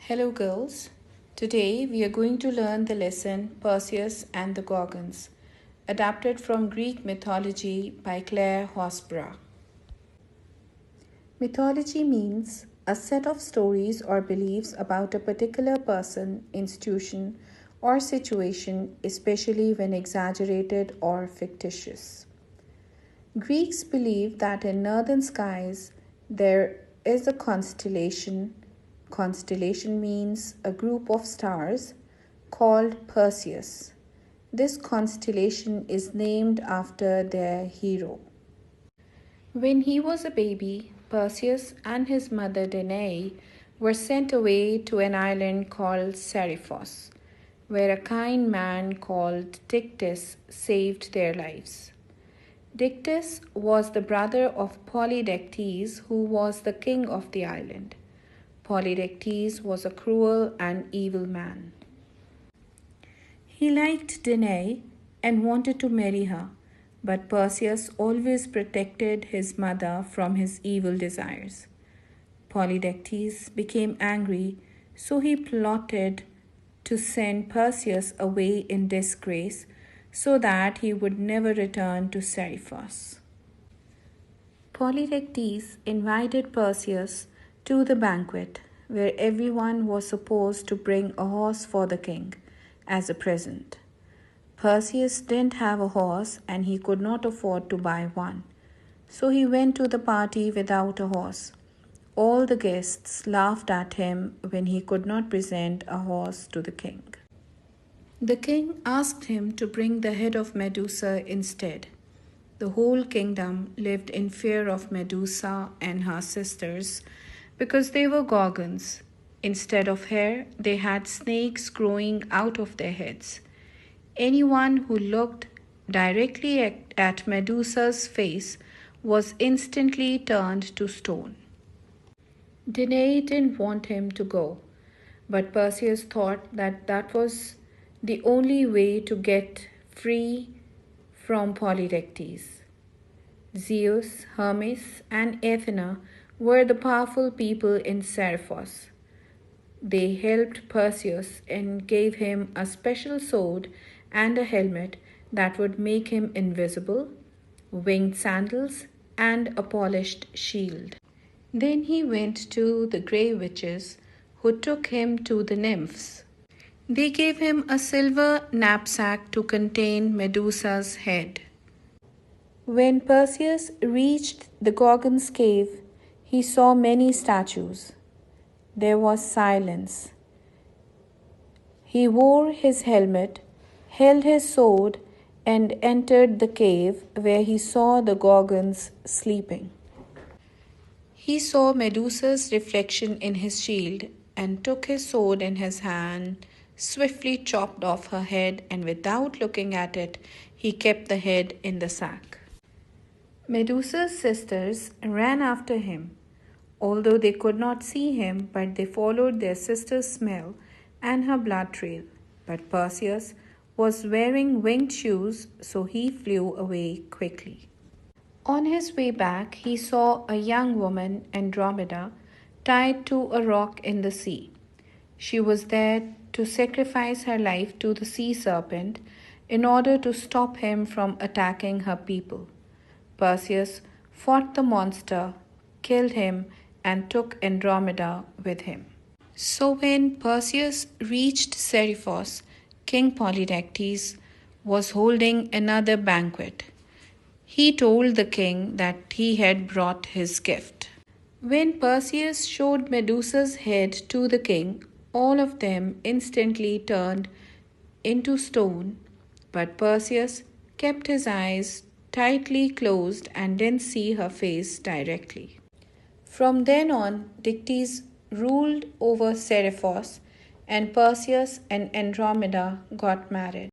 Hello, girls. Today we are going to learn the lesson Perseus and the Gorgons, adapted from Greek mythology by Claire Horsburgh. Mythology means a set of stories or beliefs about a particular person, institution, or situation, especially when exaggerated or fictitious. Greeks believed that in northern skies there is a constellation. Constellation means a group of stars called Perseus. This constellation is named after their hero. When he was a baby, Perseus and his mother Danae were sent away to an island called Seriphos, where a kind man called Dictys saved their lives. Dictys was the brother of Polydectes, who was the king of the island. Polydectes was a cruel and evil man. He liked Danae and wanted to marry her, but Perseus always protected his mother from his evil desires. Polydectes became angry, so he plotted to send Perseus away in disgrace so that he would never return to Seriphos. Polydectes invited Perseus to the banquet, where everyone was supposed to bring a horse for the king as a present. Perseus didn't have a horse and he could not afford to buy one, so he went to the party without a horse. All the guests laughed at him when he could not present a horse to the king. The king asked him to bring the head of Medusa instead. The whole kingdom lived in fear of Medusa and her sisters because they were Gorgons. Instead of hair, they had snakes growing out of their heads. Anyone who looked directly at Medusa's face was instantly turned to stone. Danae didn't want him to go, but Perseus thought that was the only way to get free from Polydectes. Zeus, Hermes, and Athena were the powerful people in Seriphos. They helped Perseus and gave him a special sword and a helmet that would make him invisible, winged sandals, and a polished shield. Then he went to the grey witches, who took him to the nymphs. They gave him a silver knapsack to contain Medusa's head. When Perseus reached the Gorgon's cave, he saw many statues. There was silence. He wore his helmet, held his sword, and entered the cave where he saw the Gorgons sleeping. He saw Medusa's reflection in his shield and took his sword in his hand, swiftly chopped off her head, and without looking at it, he kept the head in the sack. Medusa's sisters ran after him, although they could not see him, but they followed their sister's smell and her blood trail. But Perseus was wearing winged shoes, so he flew away quickly. On his way back, he saw a young woman, Andromeda, tied to a rock in the sea. She was there to sacrifice her life to the sea serpent in order to stop him from attacking her people. Perseus fought the monster, killed him, and took Andromeda with him. So when Perseus reached Seriphos, King Polydectes was holding another banquet. He told the king that he had brought his gift. When Perseus showed Medusa's head to the king, all of them instantly turned into stone, but Perseus kept his eyes tightly closed and didn't see her face directly. From then on, Dictys ruled over Seriphos, and Perseus and Andromeda got married.